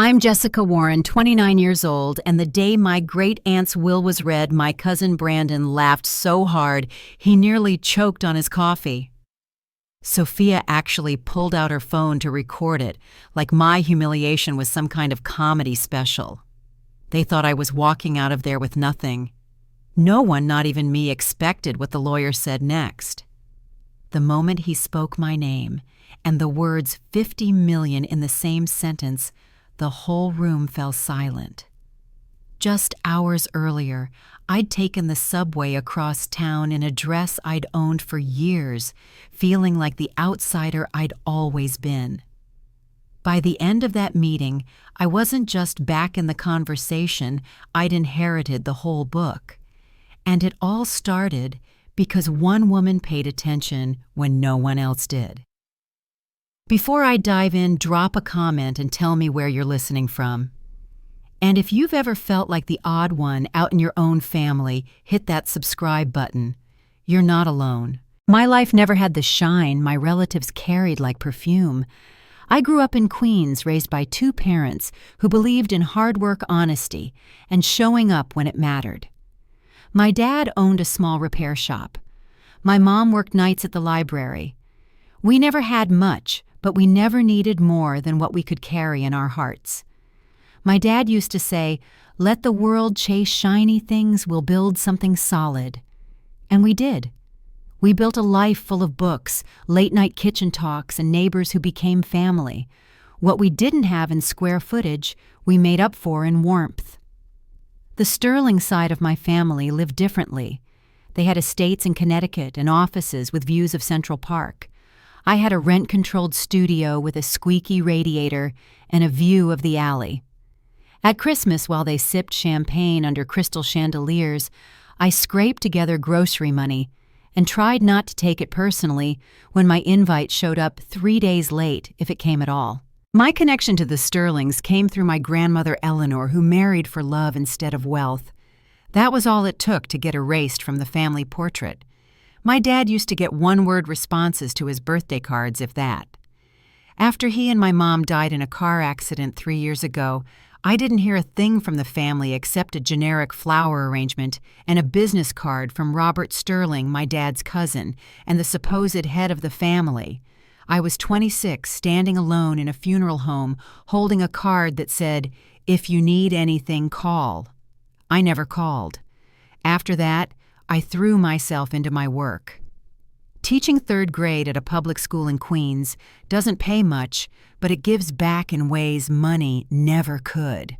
I'm Jessica Warren, 29 years old, and the day my great-aunt's will was read, my cousin Brandon laughed so hard he nearly choked on his coffee. Sophia actually pulled out her phone to record it, like my humiliation was some kind of comedy special. They thought I was walking out of there with nothing. No one, not even me, expected what the lawyer said next. The moment he spoke my name, and the words 50 million in the same sentence, the whole room fell silent. Just hours earlier, I'd taken the subway across town in a dress I'd owned for years, feeling like the outsider I'd always been. By the end of that meeting, I wasn't just back in the conversation, I'd inherited the whole book. And it all started because one woman paid attention when no one else did. Before I dive in, drop a comment and tell me where you're listening from. And if you've ever felt like the odd one out in your own family, hit that subscribe button. You're not alone. My life never had the shine my relatives carried like perfume. I grew up in Queens, raised by two parents who believed in hard work, honesty, and showing up when it mattered. My dad owned a small repair shop. My mom worked nights at the library. We never had much, but we never needed more than what we could carry in our hearts. My dad used to say, "Let the world chase shiny things, we'll build something solid." And we did. We built a life full of books, late-night kitchen talks, and neighbors who became family. What we didn't have in square footage, we made up for in warmth. The Sterling side of my family lived differently. They had estates in Connecticut and offices with views of Central Park. I had a rent-controlled studio with a squeaky radiator and a view of the alley. At Christmas, while they sipped champagne under crystal chandeliers, I scraped together grocery money and tried not to take it personally when my invite showed up 3 days late, if it came at all. My connection to the Sterlings came through my grandmother Eleanor, who married for love instead of wealth. That was all it took to get erased from the family portrait. My dad used to get one-word responses to his birthday cards, if that. After he and my mom died in a car accident 3 years ago, I didn't hear a thing from the family except a generic flower arrangement and a business card from Robert Sterling, my dad's cousin, and the supposed head of the family. I was 26, standing alone in a funeral home, holding a card that said, "If you need anything, call." I never called. After that, I threw myself into my work. Teaching 3rd grade at a public school in Queens doesn't pay much, but it gives back in ways money never could.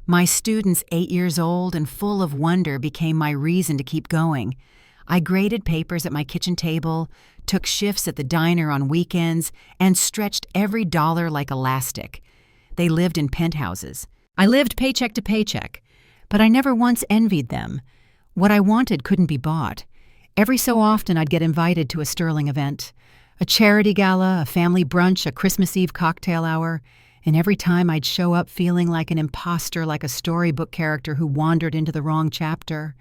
My students 8 years old and full of wonder became my reason to keep going. I graded papers at my kitchen table, took shifts at the diner on weekends, and stretched every dollar like elastic. They lived in penthouses. I lived paycheck to paycheck, but I never once envied them. What I wanted couldn't be bought. Every so often I'd get invited to a Sterling event, a charity gala, a family brunch, a Christmas Eve cocktail hour, and every time I'd show up feeling like an imposter, like a storybook character who wandered into the wrong chapter.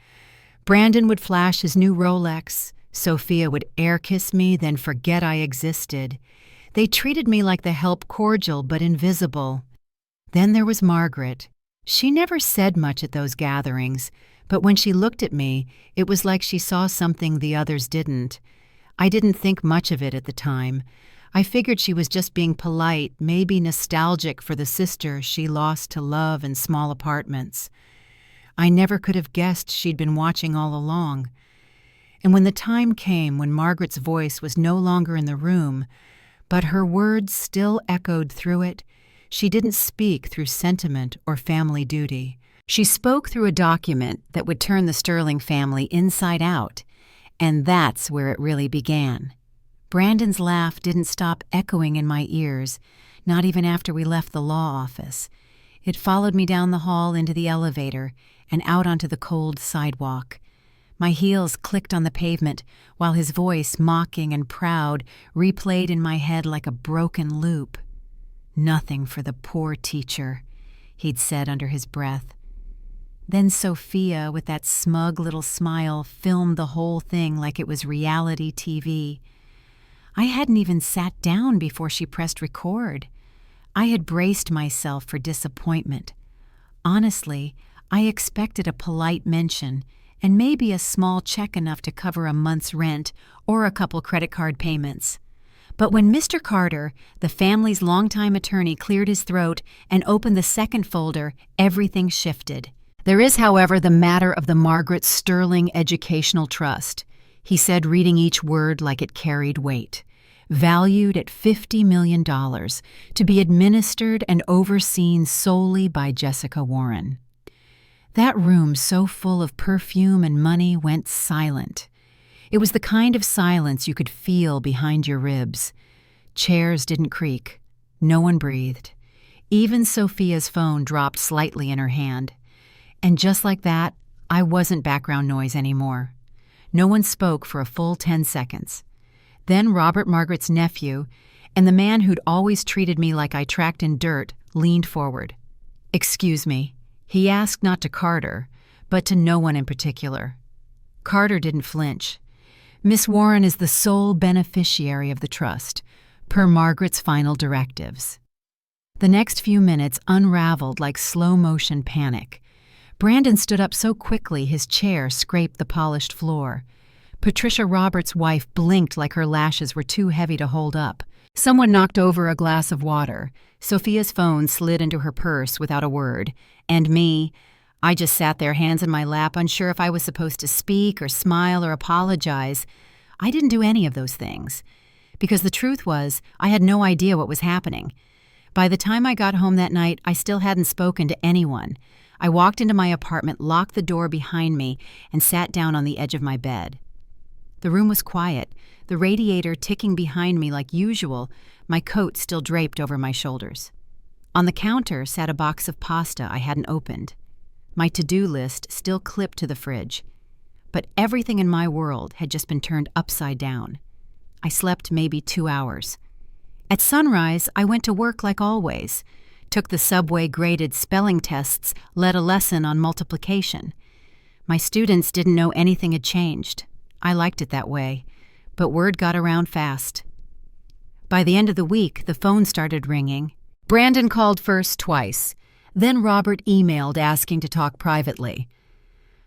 Brandon would flash his new Rolex. Sophia would air kiss me, then forget I existed. They treated me like the help cordial but invisible. Then there was Margaret. She never said much at those gatherings, but when she looked at me, it was like she saw something the others didn't. I didn't think much of it at the time. I figured she was just being polite, maybe nostalgic for the sister she lost to love and small apartments. I never could have guessed she'd been watching all along. And when the time came when Margaret's voice was no longer in the room, but her words still echoed through it, she didn't speak through sentiment or family duty. She spoke through a document that would turn the Sterling family inside out, and that's where it really began. Brandon's laugh didn't stop echoing in my ears, not even after we left the law office. It followed me down the hall into the elevator and out onto the cold sidewalk. My heels clicked on the pavement while his voice, mocking and proud, replayed in my head like a broken loop. "Nothing for the poor teacher," he'd said under his breath. Then Sophia, with that smug little smile, filmed the whole thing like it was reality TV. I hadn't even sat down before she pressed record. I had braced myself for disappointment. Honestly, I expected a polite mention and maybe a small check enough to cover a month's rent or a couple credit card payments. But when Mr. Carter, the family's longtime attorney, cleared his throat and opened the second folder, everything shifted. "There is, however, the matter of the Margaret Sterling Educational Trust," he said, reading each word like it carried weight. "Valued at $50 million, to be administered and overseen solely by Jessica Warren." That room, so full of perfume and money, went silent. It was the kind of silence you could feel behind your ribs. Chairs didn't creak. No one breathed. Even Sophia's phone dropped slightly in her hand. And just like that, I wasn't background noise anymore. No one spoke for a full 10 seconds. Then Robert Margaret's nephew, and the man who'd always treated me like I tracked in dirt, leaned forward. "Excuse me." He asked not to Carter, but to no one in particular. Carter didn't flinch. "Miss Warren is the sole beneficiary of the trust, per Margaret's final directives." The next few minutes unraveled like slow-motion panic. Brandon stood up so quickly his chair scraped the polished floor. Patricia Roberts' wife blinked like her lashes were too heavy to hold up. Someone knocked over a glass of water. Sophia's phone slid into her purse without a word. And me, I just sat there, hands in my lap, unsure if I was supposed to speak or smile or apologize. I didn't do any of those things. Because the truth was, I had no idea what was happening. By the time I got home that night, I still hadn't spoken to anyone. I walked into my apartment, locked the door behind me, and sat down on the edge of my bed. The room was quiet, the radiator ticking behind me like usual, my coat still draped over my shoulders. On the counter sat a box of pasta I hadn't opened. My to-do list still clipped to the fridge. But everything in my world had just been turned upside down. I slept maybe 2 hours. At sunrise, I went to work like always. Took the subway graded spelling tests, led a lesson on multiplication. My students didn't know anything had changed. I liked it that way, but word got around fast. By the end of the week, the phone started ringing. Brandon called first twice. Then Robert emailed asking to talk privately.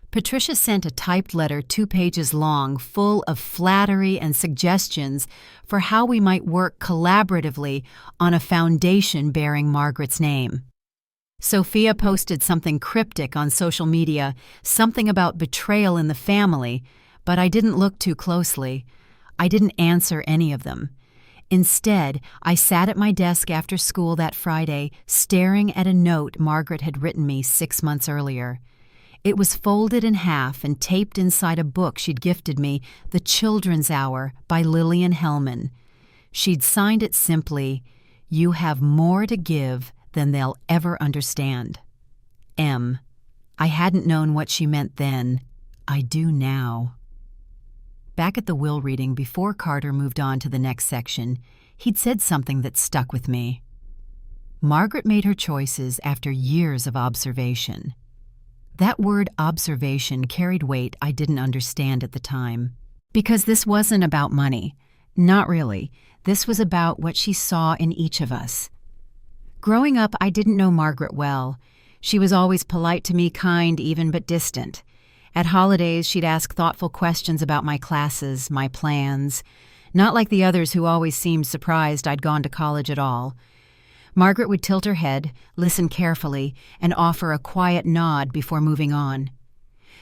Patricia sent a typed letter 2 pages long, full of flattery and suggestions for how we might work collaboratively on a foundation bearing Margaret's name. Sophia posted something cryptic on social media, something about betrayal in the family, but I didn't look too closely. I didn't answer any of them. Instead, I sat at my desk after school that Friday, staring at a note Margaret had written me 6 months earlier. It was folded in half and taped inside a book she'd gifted me, The Children's Hour by Lillian Hellman. She'd signed it simply, "You have more to give than they'll ever understand. M." I hadn't known what she meant then. I do now. Back at the will reading before Carter moved on to the next section, he'd said something that stuck with me. Margaret made her choices after years of observation. That word observation carried weight I didn't understand at the time. Because this wasn't about money. Not really. This was about what she saw in each of us. Growing up, I didn't know Margaret well. She was always polite to me, kind even, but distant. At holidays, she'd ask thoughtful questions about my classes, my plans. Not like the others who always seemed surprised I'd gone to college at all. Margaret would tilt her head, listen carefully, and offer a quiet nod before moving on.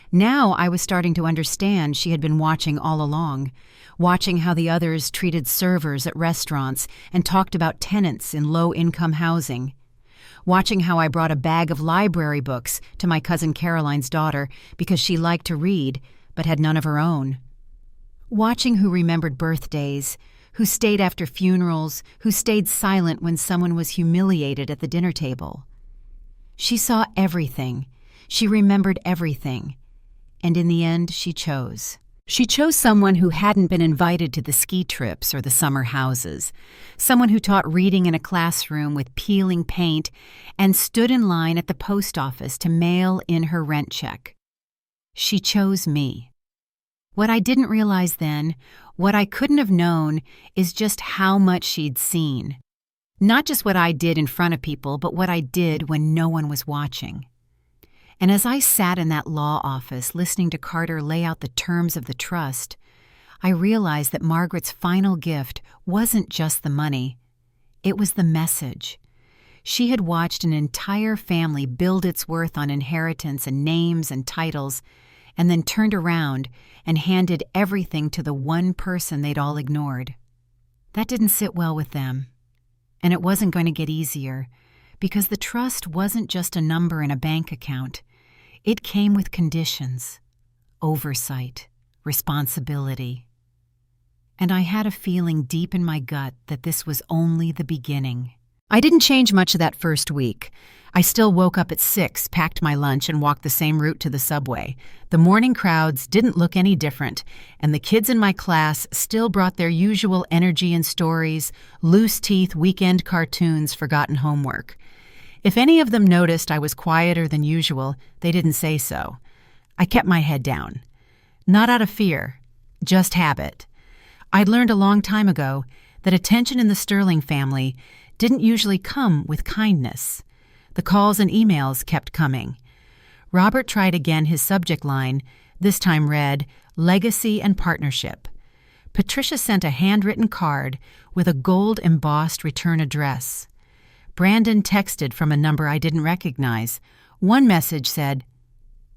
Now I was starting to understand she had been watching all along, watching how the others treated servers at restaurants and talked about tenants in low-income housing. Watching how I brought a bag of library books to my cousin Caroline's daughter because she liked to read but had none of her own. Watching who remembered birthdays, who stayed after funerals, who stayed silent when someone was humiliated at the dinner table. She saw everything. She remembered everything. And in the end, she chose. She chose someone who hadn't been invited to the ski trips or the summer houses, someone who taught reading in a classroom with peeling paint and stood in line at the post office to mail in her rent check. She chose me. What I didn't realize then, what I couldn't have known, is just how much she'd seen. Not just what I did in front of people, but what I did when no one was watching. And as I sat in that law office listening to Carter lay out the terms of the trust, I realized that Margaret's final gift wasn't just the money. It was the message. She had watched an entire family build its worth on inheritance and names and titles, and then turned around and handed everything to the one person they'd all ignored. That didn't sit well with them. And it wasn't going to get easier, because the trust wasn't just a number in a bank account. It came with conditions, oversight, responsibility. And I had a feeling deep in my gut that this was only the beginning. I didn't change much that first week. I still woke up at 6, packed my lunch, and walked the same route to the subway. The morning crowds didn't look any different, and the kids in my class still brought their usual energy and stories, loose-teeth weekend cartoons, forgotten homework. If any of them noticed I was quieter than usual, they didn't say so. I kept my head down. Not out of fear, just habit. I'd learned a long time ago that attention in the Sterling family didn't usually come with kindness. The calls and emails kept coming. Robert tried again his subject line, this time read, Legacy and Partnership. Patricia sent a handwritten card with a gold-embossed return address. Brandon texted from a number I didn't recognize. One message said,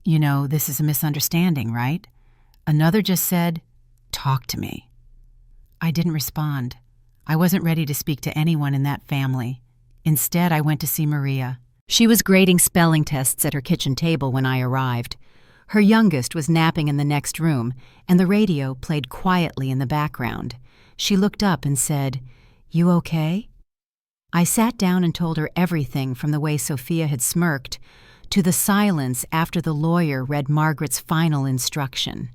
"You know, this is a misunderstanding, right?" Another just said, "Talk to me." I didn't respond. I wasn't ready to speak to anyone in that family. Instead, I went to see Maria. She was grading spelling tests at her kitchen table when I arrived. Her youngest was napping in the next room, and the radio played quietly in the background. She looked up and said, "You okay?" I sat down and told her everything from the way Sophia had smirked to the silence after the lawyer read Margaret's final instruction.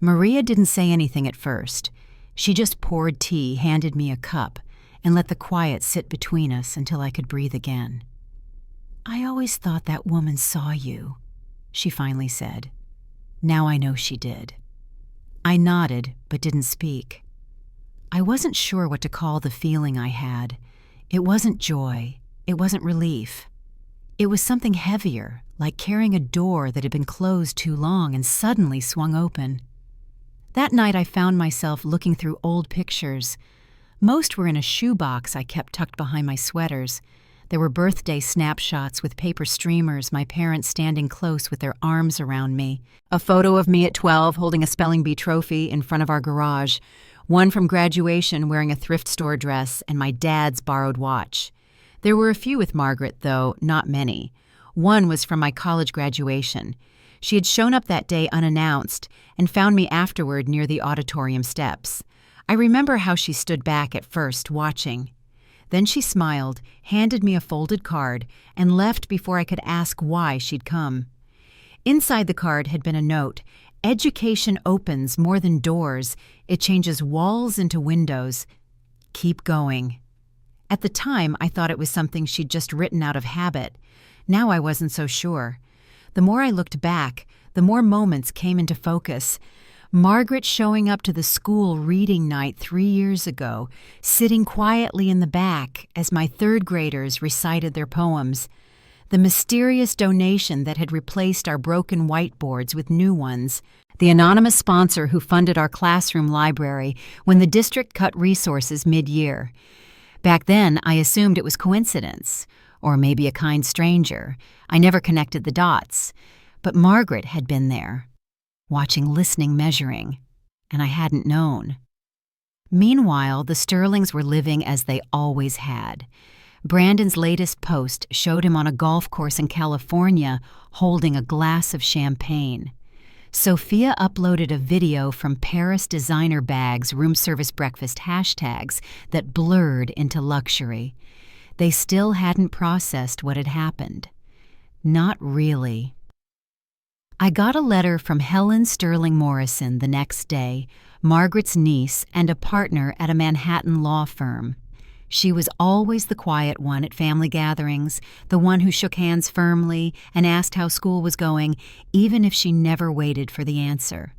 Maria didn't say anything at first. She just poured tea, handed me a cup, and let the quiet sit between us until I could breathe again. "I always thought that woman saw you," she finally said. Now I know she did. I nodded, but didn't speak. I wasn't sure what to call the feeling I had. It wasn't joy. It wasn't relief. It was something heavier, like carrying a door that had been closed too long and suddenly swung open. That night I found myself looking through old pictures. Most were in a shoebox I kept tucked behind my sweaters. There were birthday snapshots with paper streamers, my parents standing close with their arms around me. A photo of me at 12 holding a spelling bee trophy in front of our garage. One from graduation wearing a thrift store dress and my dad's borrowed watch. There were a few with Margaret, though, not many. One was from my college graduation. She had shown up that day unannounced and found me afterward near the auditorium steps. I remember how she stood back at first, watching. Then she smiled, handed me a folded card, and left before I could ask why she'd come. Inside the card had been a note. "Education opens more than doors. It changes walls into windows. Keep going." At the time, I thought it was something she'd just written out of habit. Now I wasn't so sure. The more I looked back, the more moments came into focus. Margaret showing up to the school reading night 3 years ago, sitting quietly in the back as my third graders recited their poems. The mysterious donation that had replaced our broken whiteboards with new ones. The anonymous sponsor who funded our classroom library when the district cut resources mid-year. Back then, I assumed it was coincidence, or maybe a kind stranger. I never connected the dots. But Margaret had been there, watching, listening, measuring, and I hadn't known. Meanwhile, the Sterlings were living as they always had. Brandon's latest post showed him on a golf course in California holding a glass of champagne. Sophia uploaded a video from Paris designer bags room service breakfast hashtags that blurred into luxury. They still hadn't processed what had happened. Not really. I got a letter from Helen Sterling Morrison the next day, Margaret's niece and a partner at a Manhattan law firm. She was always the quiet one at family gatherings, the one who shook hands firmly and asked how school was going, even if she never waited for the answer.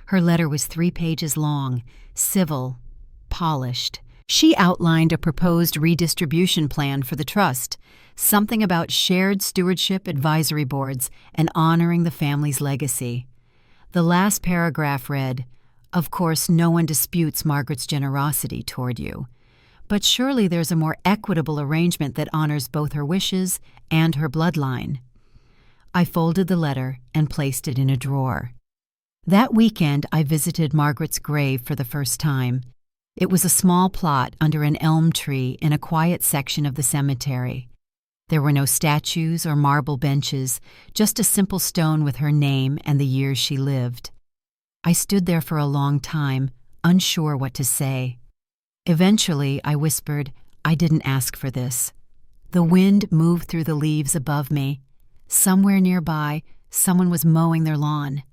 Her letter was 3 pages long, civil, polished, She outlined a proposed redistribution plan for the trust, something about shared stewardship advisory boards and honoring the family's legacy. The last paragraph read, "Of course, no one disputes Margaret's generosity toward you, but surely there's a more equitable arrangement that honors both her wishes and her bloodline." I folded the letter and placed it in a drawer. That weekend, I visited Margaret's grave for the first time. It was a small plot under an elm tree in a quiet section of the cemetery. There were no statues or marble benches, just a simple stone with her name and the years she lived. I stood there for a long time, unsure what to say. Eventually, I whispered, "I didn't ask for this." The wind moved through the leaves above me. Somewhere nearby, someone was mowing their lawn.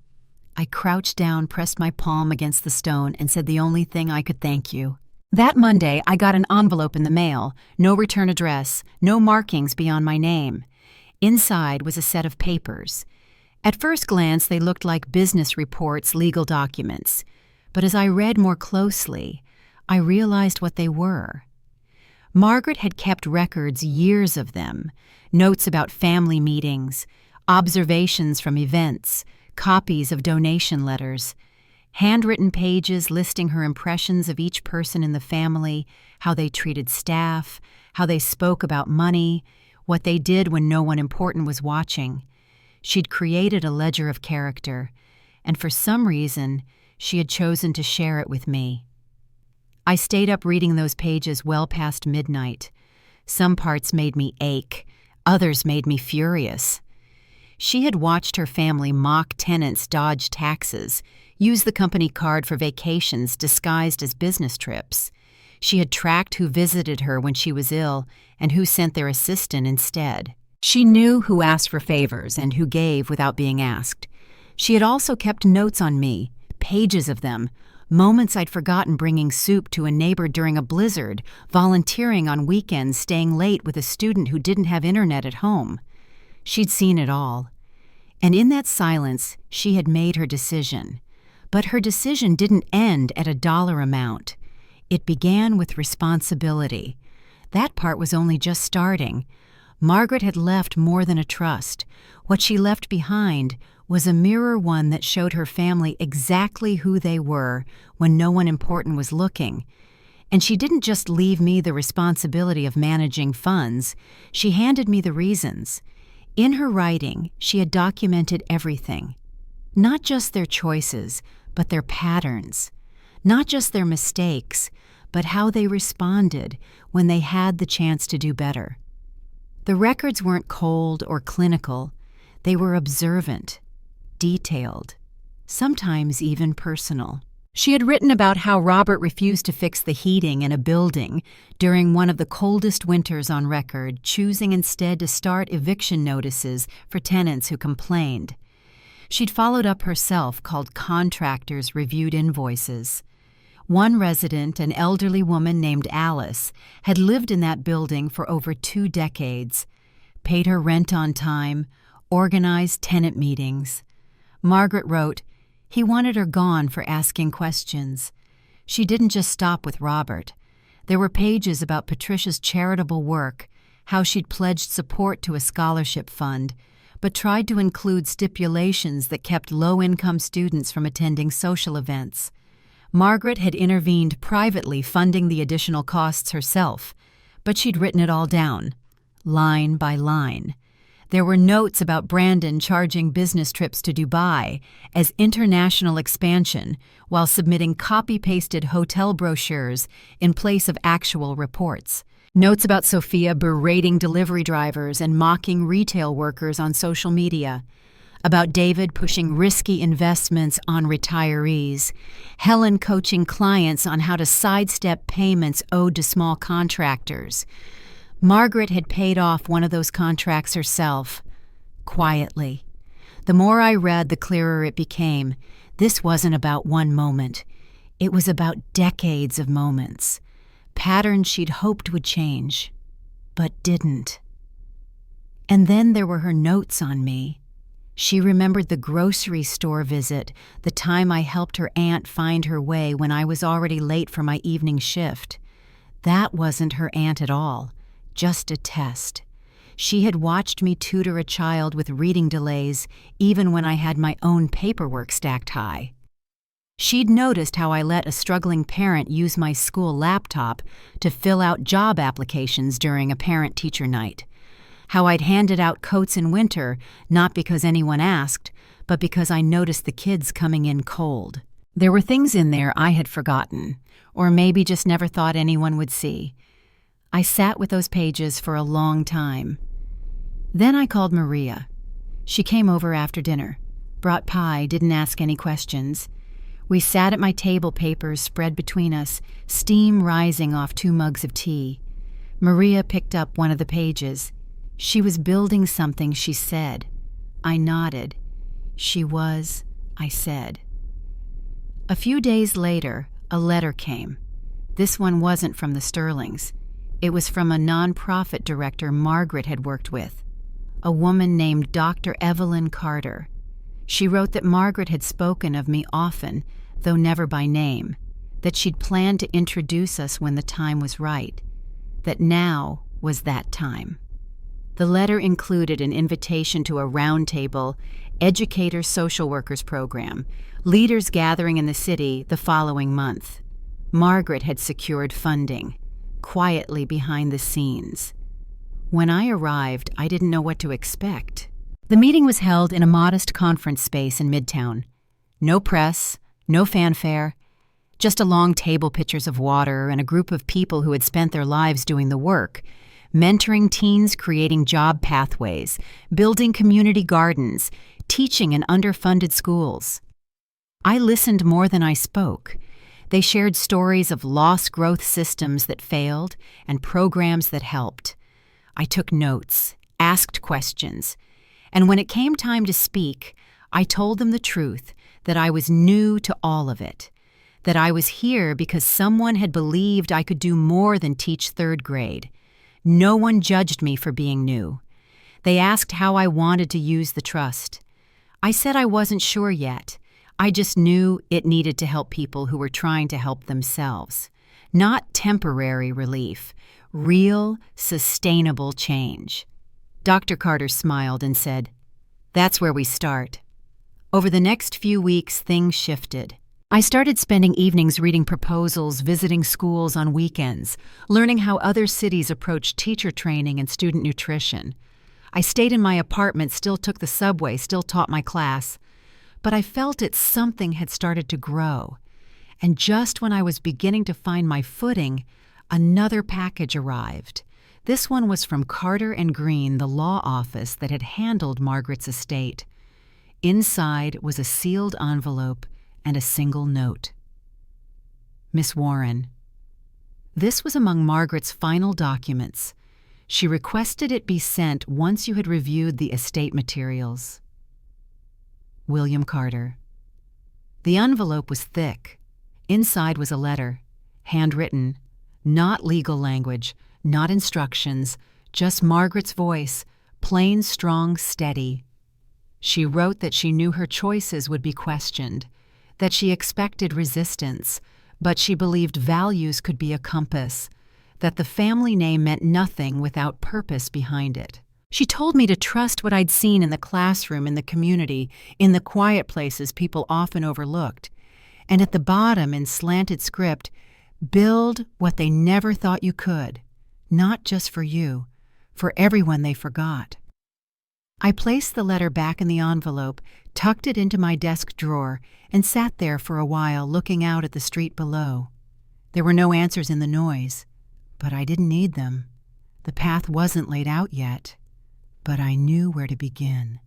I crouched down, pressed my palm against the stone, and said the only thing I could: "Thank you." That Monday, I got an envelope in the mail, no return address, no markings beyond my name. Inside was a set of papers. At first glance, they looked like business reports, legal documents. But as I read more closely, I realized what they were. Margaret had kept records, years of them, notes about family meetings, observations from events, copies of donation letters, handwritten pages listing her impressions of each person in the family, how they treated staff, how they spoke about money, what they did when no one important was watching. She'd created a ledger of character, and for some reason, she had chosen to share it with me. I stayed up reading those pages well past midnight. Some parts made me ache, others made me furious. She had watched her family mock tenants dodge taxes, use the company card for vacations disguised as business trips. She had tracked who visited her when she was ill and who sent their assistant instead. She knew who asked for favors and who gave without being asked. She had also kept notes on me, pages of them, moments I'd forgotten bringing soup to a neighbor during a blizzard, volunteering on weekends, staying late with a student who didn't have internet at home. She'd seen it all. And in that silence, she had made her decision. But her decision didn't end at a dollar amount. It began with responsibility. That part was only just starting. Margaret had left more than a trust. What she left behind was a mirror one that showed her family exactly who they were when no one important was looking. And she didn't just leave me the responsibility of managing funds. She handed me the reasons. In her writing, she had documented everything. Not just their choices, but their patterns. Not just their mistakes, but how they responded when they had the chance to do better. The records weren't cold or clinical. They were observant, detailed, sometimes even personal. She had written about how Robert refused to fix the heating in a building during one of the coldest winters on record, choosing instead to start eviction notices for tenants who complained. She'd followed up herself, called contractors reviewed invoices. One resident, an elderly woman named Alice, had lived in that building for over 2 decades, paid her rent on time, organized tenant meetings. Margaret wrote, "He wanted her gone for asking questions." She didn't just stop with Robert. There were pages about Patricia's charitable work, how she'd pledged support to a scholarship fund, but tried to include stipulations that kept low-income students from attending social events. Margaret had intervened privately, funding the additional costs herself, but she'd written it all down, line by line. There were notes about Brandon charging business trips to Dubai as international expansion while submitting copy-pasted hotel brochures in place of actual reports. Notes about Sophia berating delivery drivers and mocking retail workers on social media. About David pushing risky investments on retirees. Helen coaching clients on how to sidestep payments owed to small contractors. Margaret had paid off one of those contracts herself, quietly. The more I read, the clearer it became. This wasn't about one moment. It was about decades of moments. Patterns she'd hoped would change, but didn't. And then there were her notes on me. She remembered the grocery store visit, the time I helped her aunt find her way when I was already late for my evening shift. That wasn't her aunt at all, just a test. She had watched me tutor a child with reading delays even when I had my own paperwork stacked high. She'd noticed how I let a struggling parent use my school laptop to fill out job applications during a parent-teacher night. How I'd handed out coats in winter, not because anyone asked, but because I noticed the kids coming in cold. There were things in there I had forgotten, or maybe just never thought anyone would see. I sat with those pages for a long time. Then I called Maria. She came over after dinner, brought pie, didn't ask any questions. We sat at my table, papers spread between us, steam rising off 2 mugs of tea. Maria picked up one of the pages. She was building something, she said. I nodded. She was, I said. A few days later, a letter came. This one wasn't from the Sterlings. It was from a nonprofit director Margaret had worked with, a woman named Dr. Evelyn Carter. She wrote that Margaret had spoken of me often, though never by name, that she'd planned to introduce us when the time was right, that now was that time. The letter included an invitation to a roundtable, educator social workers program, leaders gathering in the city the following month. Margaret had secured funding, quietly behind the scenes. When I arrived, I didn't know what to expect. The meeting was held in a modest conference space in Midtown. No press, no fanfare, just a long table, pitchers of water, and a group of people who had spent their lives doing the work, mentoring teens, creating job pathways, building community gardens, teaching in underfunded schools. I listened more than I spoke. They shared stories of lost growth systems that failed and programs that helped. I took notes, asked questions, and when it came time to speak, I told them the truth, that I was new to all of it, that I was here because someone had believed I could do more than teach 3rd grade. No one judged me for being new. They asked how I wanted to use the trust. I said I wasn't sure yet. I just knew it needed to help people who were trying to help themselves. Not temporary relief, real, sustainable change. Dr. Carter smiled and said, "That's where we start." Over the next few weeks, things shifted. I started spending evenings reading proposals, visiting schools on weekends, learning how other cities approach teacher training and student nutrition. I stayed in my apartment, still took the subway, still taught my class. But I felt something had started to grow. And just when I was beginning to find my footing, another package arrived. This one was from Carter and Green, the law office that had handled Margaret's estate. Inside was a sealed envelope and a single note. Miss Warren. This was among Margaret's final documents. She requested it be sent once you had reviewed the estate materials. William Carter. The envelope was thick. Inside was a letter, handwritten, not legal language, not instructions, just Margaret's voice, plain, strong, steady. She wrote that she knew her choices would be questioned, that she expected resistance, but she believed values could be a compass, that the family name meant nothing without purpose behind it. She told me to trust what I'd seen in the classroom, in the community, in the quiet places people often overlooked. And at the bottom, in slanted script, build what they never thought you could, not just for you, for everyone they forgot. I placed the letter back in the envelope, tucked it into my desk drawer, and sat there for a while looking out at the street below. There were no answers in the noise, but I didn't need them. The path wasn't laid out yet, but I knew where to begin.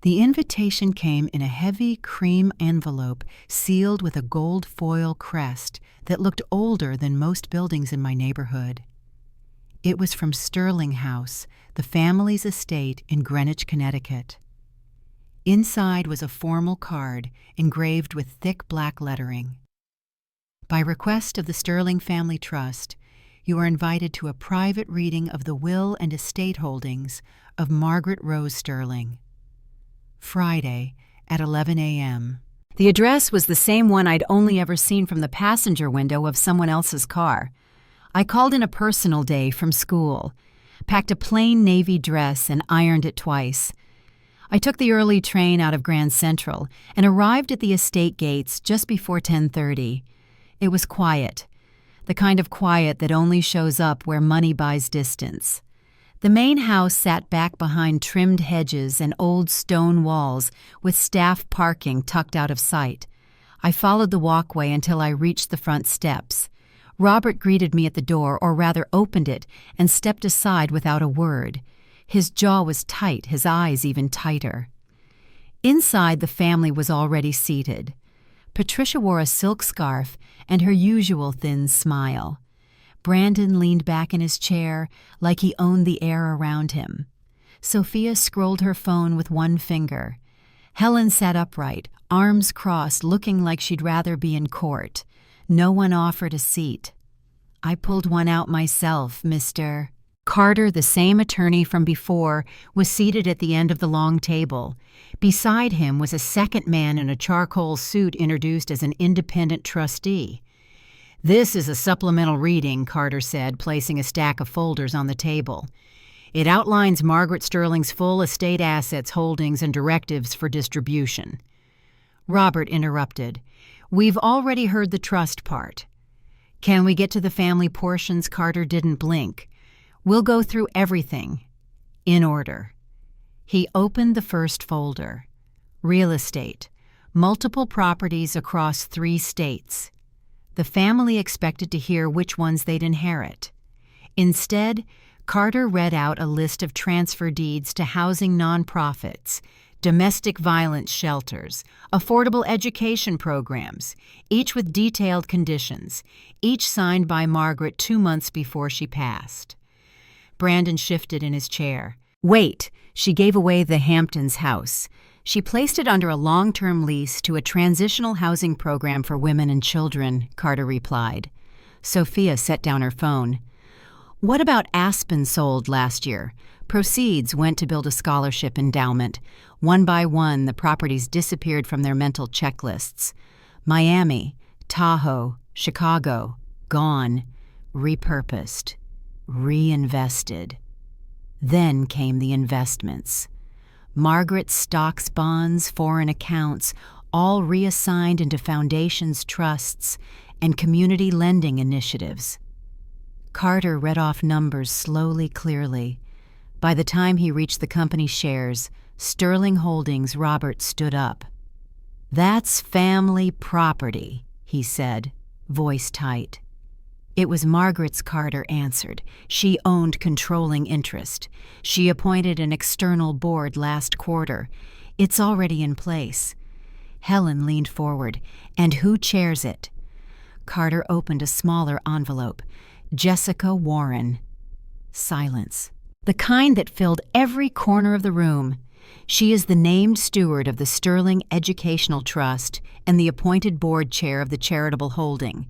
The invitation came in a heavy cream envelope sealed with a gold foil crest that looked older than most buildings in my neighborhood. It was from Sterling House, the family's estate in Greenwich, Connecticut. Inside was a formal card engraved with thick black lettering. By request of the Sterling Family Trust, you are invited to a private reading of the will and estate holdings of Margaret Rose Sterling. Friday at 11 a.m. The address was the same one I'd only ever seen from the passenger window of someone else's car. I called in a personal day from school, packed a plain navy dress and ironed it twice. I took the early train out of Grand Central and arrived at the estate gates just before 10:30. It was quiet, the kind of quiet that only shows up where money buys distance. The main house sat back behind trimmed hedges and old stone walls with staff parking tucked out of sight. I followed the walkway until I reached the front steps. Robert greeted me at the door, or rather opened it, and stepped aside without a word. His jaw was tight, his eyes even tighter. Inside, the family was already seated. Patricia wore a silk scarf and her usual thin smile. Brandon leaned back in his chair like he owned the air around him. Sophia scrolled her phone with one finger. Helen sat upright, arms crossed, looking like she'd rather be in court. No one offered a seat. I pulled one out myself, Mr. Carter, the same attorney from before, was seated at the end of the long table. Beside him was a second man in a charcoal suit introduced as an independent trustee. "This is a supplemental reading," Carter said, placing a stack of folders on the table. "It outlines Margaret Sterling's full estate assets, holdings, and directives for distribution." Robert interrupted. "We've already heard the trust part. Can we get to the family portions?" Carter didn't blink. "We'll go through everything, in order." He opened the first folder. Real estate. Multiple properties across 3 states. The family expected to hear which ones they'd inherit. Instead, Carter read out a list of transfer deeds to housing nonprofits, domestic violence shelters, affordable education programs, each with detailed conditions, each signed by Margaret 2 months before she passed. Brandon shifted in his chair. "Wait, she gave away the Hamptons house. She placed it under a long-term lease to a transitional housing program for women and children," Carter replied. Sophia set down her phone. "What about Aspen sold last year? Proceeds went to build a scholarship endowment. One by one, the properties disappeared from their mental checklists. Miami, Tahoe, Chicago, gone, repurposed, reinvested. Then came the investments. Margaret's stocks, bonds, foreign accounts, all reassigned into foundations, trusts, and community lending initiatives." Carter read off numbers slowly, clearly. By the time he reached the company shares, Sterling Holdings, Robert stood up. "That's family property," he said, voice tight. "It was Margaret's," Carter answered. "She owned controlling interest. She appointed an external board last quarter. It's already in place." Helen leaned forward. "And who chairs it?" Carter opened a smaller envelope. "Jessica Warren." Silence. The kind that filled every corner of the room. She is the named steward of the Sterling Educational Trust and the appointed board chair of the charitable holding.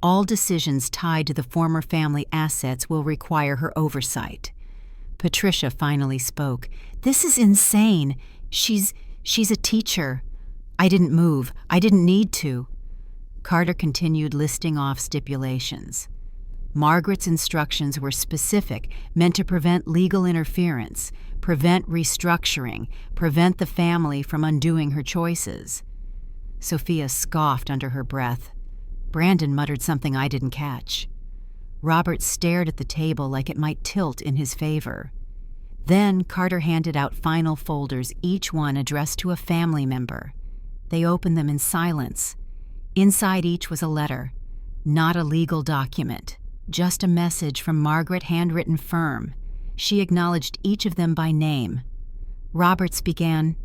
All decisions tied to the former family assets will require her oversight. Patricia finally spoke. "This is insane. She's a teacher. I didn't move. I didn't need to." Carter continued listing off stipulations. Margaret's instructions were specific, meant to prevent legal interference, prevent restructuring, prevent the family from undoing her choices. Sophia scoffed under her breath. Brandon muttered something I didn't catch. Robert stared at the table like it might tilt in his favor. Then Carter handed out final folders, each one addressed to a family member. They opened them in silence. Inside each was a letter, not a legal document, just a message from Margaret, handwritten firm. She acknowledged each of them by name. Roberts began,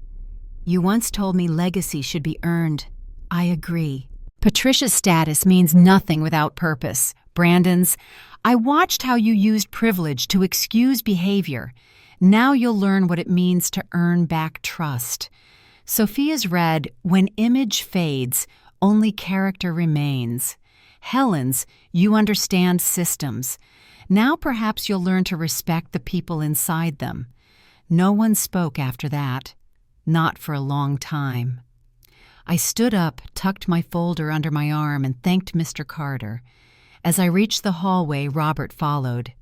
"You once told me legacy should be earned. I agree. Patricia's status means nothing without purpose. Brandon's, I watched how you used privilege to excuse behavior. Now you'll learn what it means to earn back trust." Sophia's read, "When image fades, only character remains." Helen's, "You understand systems. Now perhaps you'll learn to respect the people inside them." No one spoke after that. Not for a long time. I stood up, tucked my folder under my arm, and thanked Mr. Carter. As I reached the hallway, Robert followed.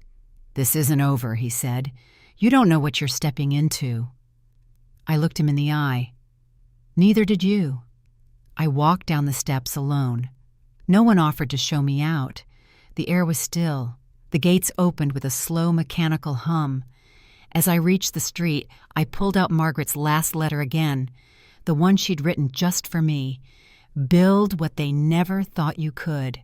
"This isn't over," he said. "You don't know what you're stepping into." I looked him in the eye. "Neither did you." I walked down the steps alone. No one offered to show me out. The air was still. The gates opened with a slow mechanical hum. As I reached the street, I pulled out Margaret's last letter again, the one she'd written just for me. "Build what they never thought you could."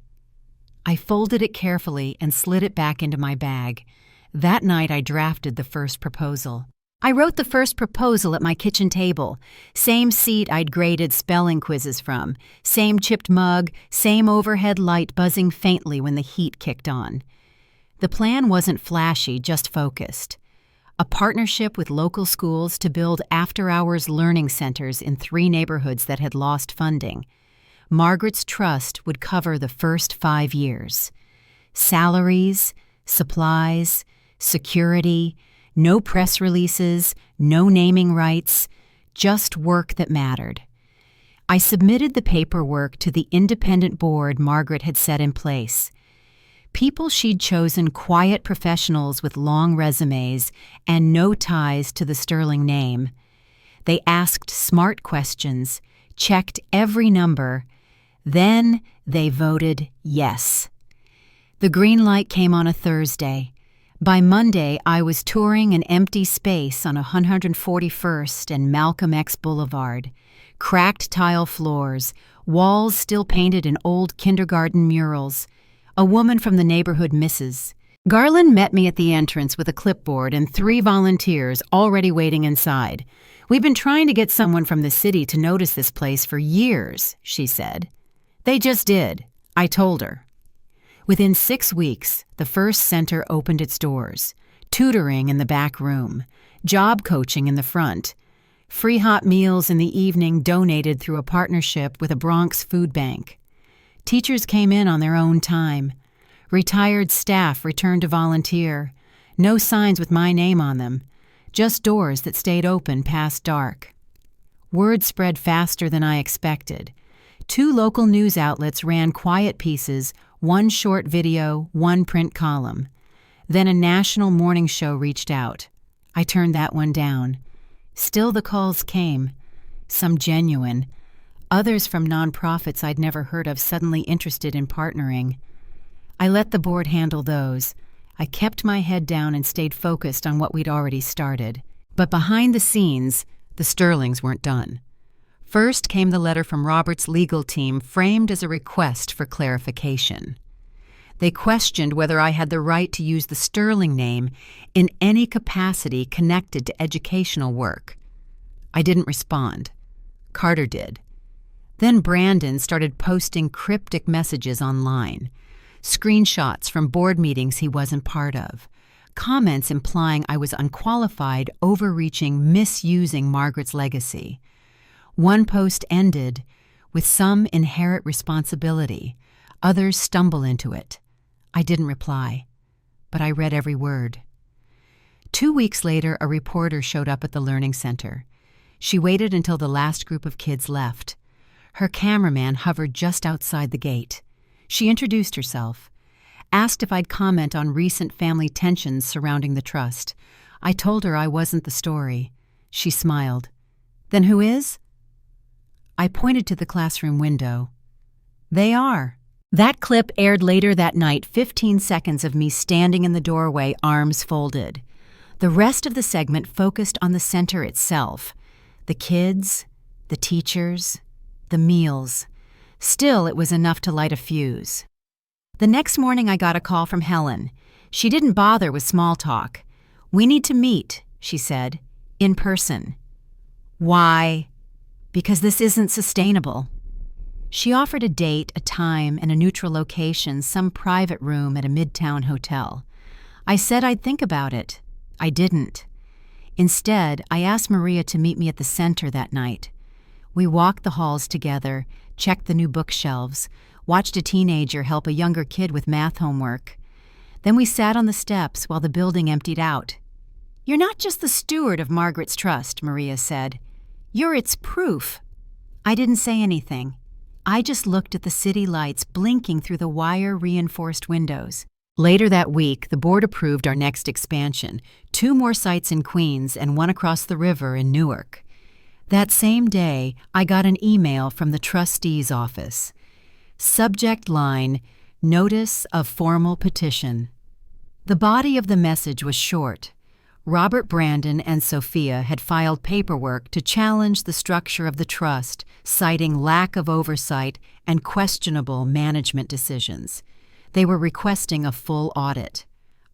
I folded it carefully and slid it back into my bag. That night I drafted the first proposal. I wrote the first proposal at my kitchen table. Same seat I'd graded spelling quizzes from. Same chipped mug, same overhead light buzzing faintly when the heat kicked on. The plan wasn't flashy, just focused. A partnership with local schools to build after-hours learning centers in 3 neighborhoods that had lost funding. Margaret's trust would cover the first 5 years. Salaries, supplies, security, no press releases, no naming rights, just work that mattered. I submitted the paperwork to the independent board Margaret had set in place. People she'd chosen quiet professionals with long resumes and no ties to the Sterling name. They asked smart questions, checked every number, then they voted yes. The green light came on a Thursday. By Monday, I was touring an empty space on 141st and Malcolm X Boulevard. Cracked tile floors, walls still painted in old kindergarten murals. A woman from the neighborhood misses. Garland met me at the entrance with a clipboard and 3 volunteers already waiting inside. "We've been trying to get someone from the city to notice this place for years," she said. "They just did," I told her. Within 6 weeks, the first center opened its doors. Tutoring in the back room, job coaching in the front, free hot meals in the evening donated through a partnership with a Bronx food bank. Teachers came in on their own time. Retired staff returned to volunteer. No signs with my name on them, just doors that stayed open past dark. Word spread faster than I expected. 2 local news outlets ran quiet pieces, 1 short video, 1 print column. Then a national morning show reached out. I turned that one down. Still the calls came, some genuine, others from nonprofits I'd never heard of suddenly interested in partnering. I let the board handle those. I kept my head down and stayed focused on what we'd already started. But behind the scenes, the Sterlings weren't done. First came the letter from Robert's legal team framed as a request for clarification. They questioned whether I had the right to use the Sterling name in any capacity connected to educational work. I didn't respond. Carter did. Then Brandon started posting cryptic messages online, screenshots from board meetings he wasn't part of, comments implying I was unqualified, overreaching, misusing Margaret's legacy. One post ended with "some inherent responsibility, others stumble into it." I didn't reply, but I read every word. 2 weeks later, a reporter showed up at the learning center. She waited until the last group of kids left. Her cameraman hovered just outside the gate. She introduced herself, asked if I'd comment on recent family tensions surrounding the trust. I told her I wasn't the story. She smiled. "Then who is?" I pointed to the classroom window. "They are." That clip aired later that night, 15 seconds of me standing in the doorway, arms folded. The rest of the segment focused on the center itself. The kids, the teachers, the meals. Still, it was enough to light a fuse. The next morning I got a call from Helen. She didn't bother with small talk. "We need to meet," she said, "in person." "Why?" "Because this isn't sustainable." She offered a date, a time, and a neutral location, some private room at a midtown hotel. I said I'd think about it. I didn't. Instead, I asked Maria to meet me at the center that night. We walked the halls together, checked the new bookshelves, watched a teenager help a younger kid with math homework. Then we sat on the steps while the building emptied out. "You're not just the steward of Margaret's trust," Maria said. "You're its proof." I didn't say anything. I just looked at the city lights blinking through the wire-reinforced windows. Later that week, the board approved our next expansion, 2 more sites in Queens and 1 across the river in Newark. That same day, I got an email from the trustee's office. Subject line, Notice of Formal Petition. The body of the message was short. Robert Brandon and Sophia had filed paperwork to challenge the structure of the trust, citing lack of oversight and questionable management decisions. They were requesting a full audit.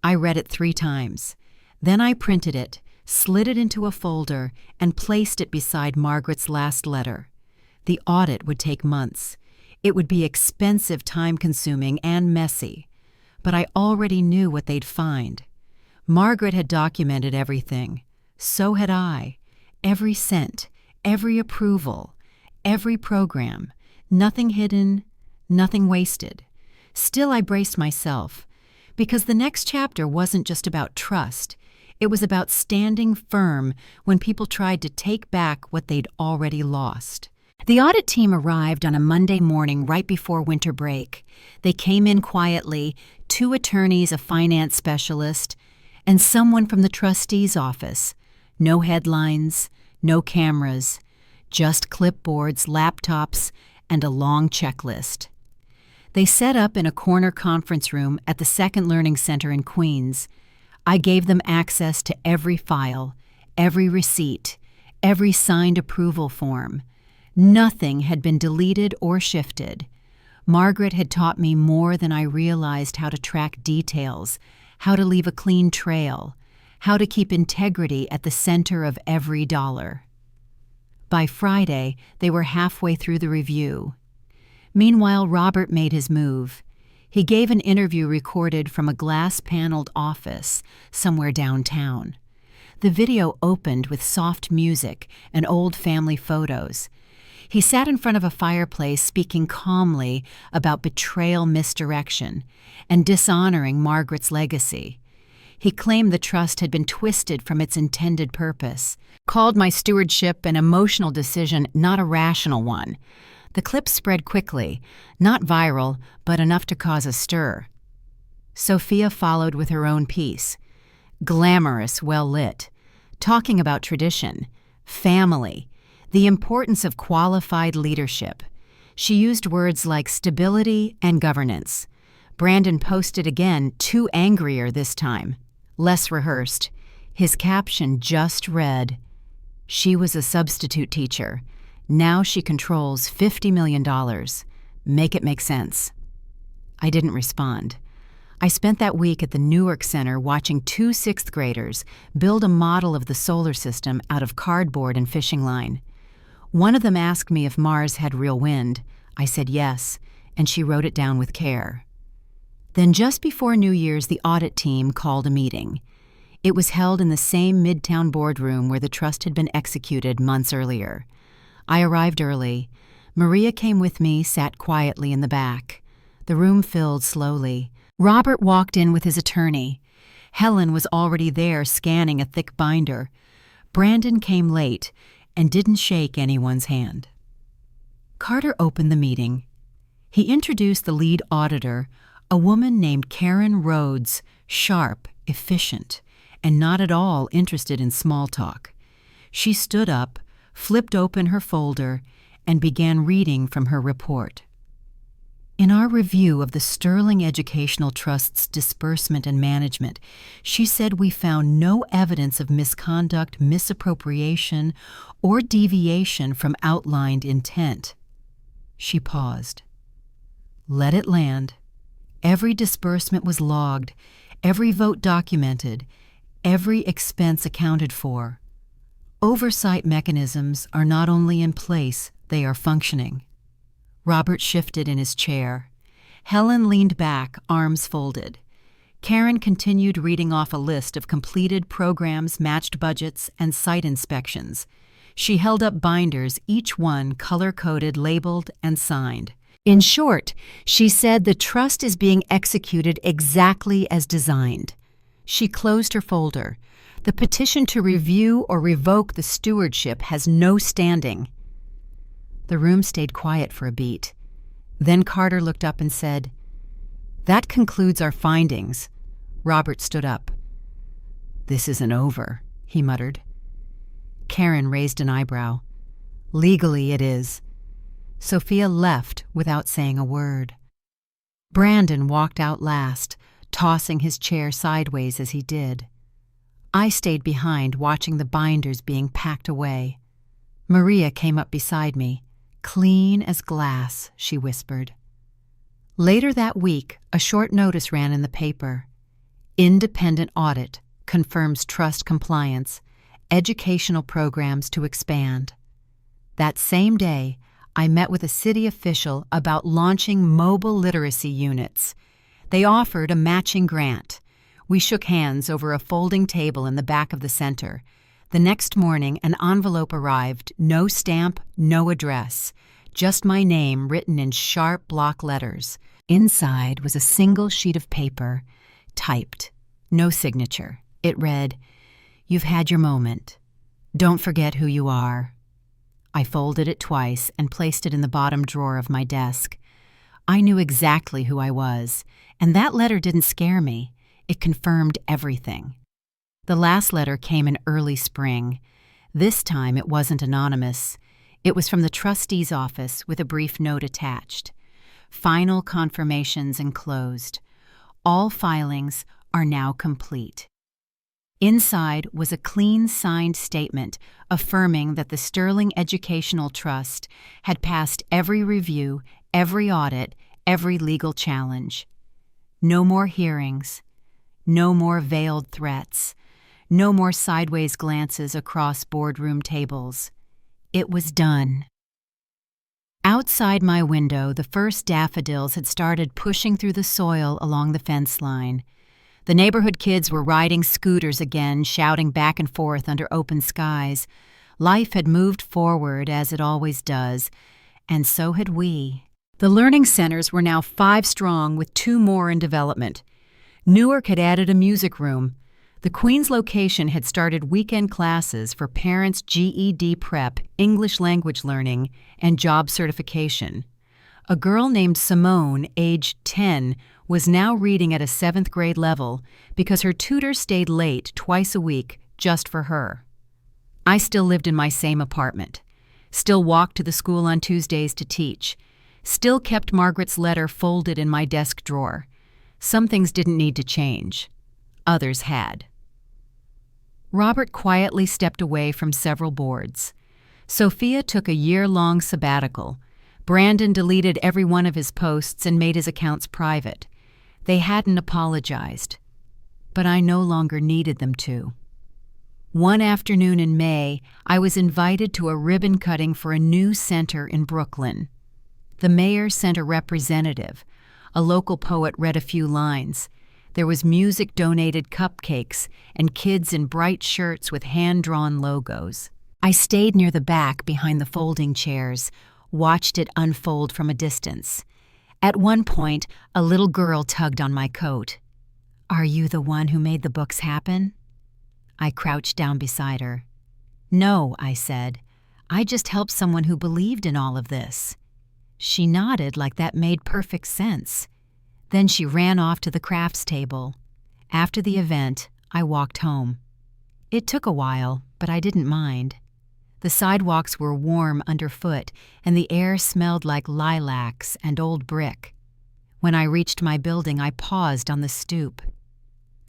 I read it 3 times. Then I printed it, slid it into a folder, and placed it beside Margaret's last letter. The audit would take months. It would be expensive, time-consuming, and messy. But I already knew what they'd find. Margaret had documented everything. So had I. Every cent, every approval, every program. Nothing hidden, nothing wasted. Still, I braced myself, because the next chapter wasn't just about trust. It was about standing firm when people tried to take back what they'd already lost. The audit team arrived on a Monday morning right before winter break. They came in quietly, 2 attorneys, a finance specialist, and someone from the trustee's office. No headlines, no cameras, just clipboards, laptops, and a long checklist. They set up in a corner conference room at the Second Learning Center in Queens. I gave them access to every file, every receipt, every signed approval form. Nothing had been deleted or shifted. Margaret had taught me more than I realized: how to track details, how to leave a clean trail, how to keep integrity at the center of every dollar. By Friday, they were halfway through the review. Meanwhile, Robert made his move. He gave an interview recorded from a glass-paneled office somewhere downtown. The video opened with soft music and old family photos. He sat in front of a fireplace speaking calmly about betrayal, misdirection, and dishonoring Margaret's legacy. He claimed the trust had been twisted from its intended purpose, called my stewardship an emotional decision, not a rational one. The clip spread quickly, not viral, but enough to cause a stir. Sophia followed with her own piece, glamorous, well-lit, talking about tradition, family, the importance of qualified leadership. She used words like stability and governance. Brandon posted again, too angrier this time, less rehearsed. His caption just read, "She was a substitute teacher. Now she controls $50 million. Make it make sense." I didn't respond. I spent that week at the Newark Center watching 2 6th graders build a model of the solar system out of cardboard and fishing line. One of them asked me if Mars had real wind. I said yes, and she wrote it down with care. Then just before New Year's, the audit team called a meeting. It was held in the same Midtown boardroom where the trust had been executed months earlier. I arrived early. Maria came with me, sat quietly in the back. The room filled slowly. Robert walked in with his attorney. Helen was already there, scanning a thick binder. Brandon came late and didn't shake anyone's hand. Carter opened the meeting. He introduced the lead auditor, a woman named Karen Rhodes, sharp, efficient, and not at all interested in small talk. She stood up, flipped open her folder, and began reading from her report. In our review of the Sterling Educational Trust's disbursement and management, she said we found no evidence of misconduct, misappropriation, or deviation from outlined intent. She paused. Let it land. Every disbursement was logged, every vote documented, every expense accounted for. Oversight mechanisms are not only in place, they are functioning. Robert shifted in his chair. Helen leaned back, arms folded. Karen continued reading off a list of completed programs, matched budgets, and site inspections. She held up binders, each one color-coded, labeled, and signed. In short, she said the trust is being executed exactly as designed. She closed her folder. The petition to review or revoke the stewardship has no standing. The room stayed quiet for a beat. Then Carter looked up and said, "That concludes our findings." Robert stood up. "This isn't over," he muttered. Karen raised an eyebrow. "Legally it is." Sophia left without saying a word. Brandon walked out last, tossing his chair sideways as he did. I stayed behind, watching the binders being packed away. Maria came up beside me. "Clean as glass," she whispered. Later that week, a short notice ran in the paper. "Independent audit confirms trust compliance. Educational programs to expand." That same day, I met with a city official about launching mobile literacy units. They offered a matching grant. We shook hands over a folding table in the back of the center. The next morning, an envelope arrived, no stamp, no address, just my name written in sharp block letters. Inside was a single sheet of paper, typed, no signature. It read, "You've had your moment. Don't forget who you are." I folded it twice and placed it in the bottom drawer of my desk. I knew exactly who I was, and that letter didn't scare me. It confirmed everything. The last letter came in early spring. This time it wasn't anonymous. It was from the trustee's office with a brief note attached. "Final confirmations enclosed. All filings are now complete." Inside was a clean signed statement affirming that the Sterling Educational Trust had passed every review, every audit, every legal challenge. No more hearings. No more veiled threats. No more sideways glances across boardroom tables. It was done. Outside my window, the first daffodils had started pushing through the soil along the fence line. The neighborhood kids were riding scooters again, shouting back and forth under open skies. Life had moved forward, as it always does, and so had we. The learning centers were now 5 strong, with 2 more in development. Newark had added a music room. The Queens location had started weekend classes for parents' GED prep, English language learning, and job certification. A girl named Simone, aged 10, was now reading at a 7th grade level because her tutor stayed late twice a week just for her. I still lived in my same apartment, still walked to the school on Tuesdays to teach, still kept Margaret's letter folded in my desk drawer. Some things didn't need to change. Others had. Robert quietly stepped away from several boards. Sophia took a year-long sabbatical. Brandon deleted every one of his posts and made his accounts private. They hadn't apologized, but I no longer needed them to. One afternoon in May, I was invited to a ribbon cutting for a new center in Brooklyn. The mayor sent a representative. A local poet read a few lines. There was music-donated cupcakes and kids in bright shirts with hand-drawn logos. I stayed near the back behind the folding chairs, watched it unfold from a distance. At one point, a little girl tugged on my coat. "Are you the one who made the books happen?" I crouched down beside her. "No," I said. "I just helped someone who believed in all of this." She nodded like that made perfect sense. Then she ran off to the crafts table. After the event, I walked home. It took a while, but I didn't mind. The sidewalks were warm underfoot, and the air smelled like lilacs and old brick. When I reached my building, I paused on the stoop.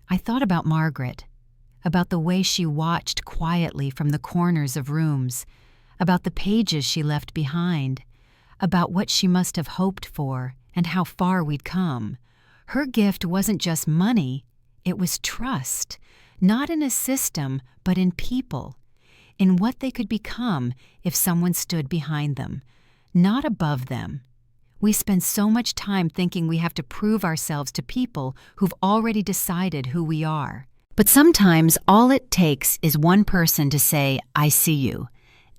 I thought about Margaret, about the way she watched quietly from the corners of rooms, about the pages she left behind, about what she must have hoped for and how far we'd come. Her gift wasn't just money, it was trust, not in a system, but in people, in what they could become if someone stood behind them, not above them. We spend so much time thinking we have to prove ourselves to people who've already decided who we are. But sometimes all it takes is one person to say, "I see you,"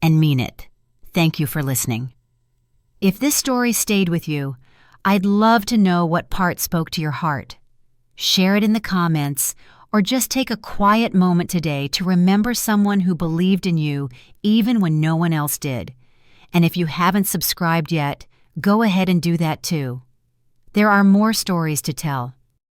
and mean it. Thank you for listening. If this story stayed with you, I'd love to know what part spoke to your heart. Share it in the comments, or just take a quiet moment today to remember someone who believed in you even when no one else did. And if you haven't subscribed yet, Go ahead and do that too. There are more stories to tell.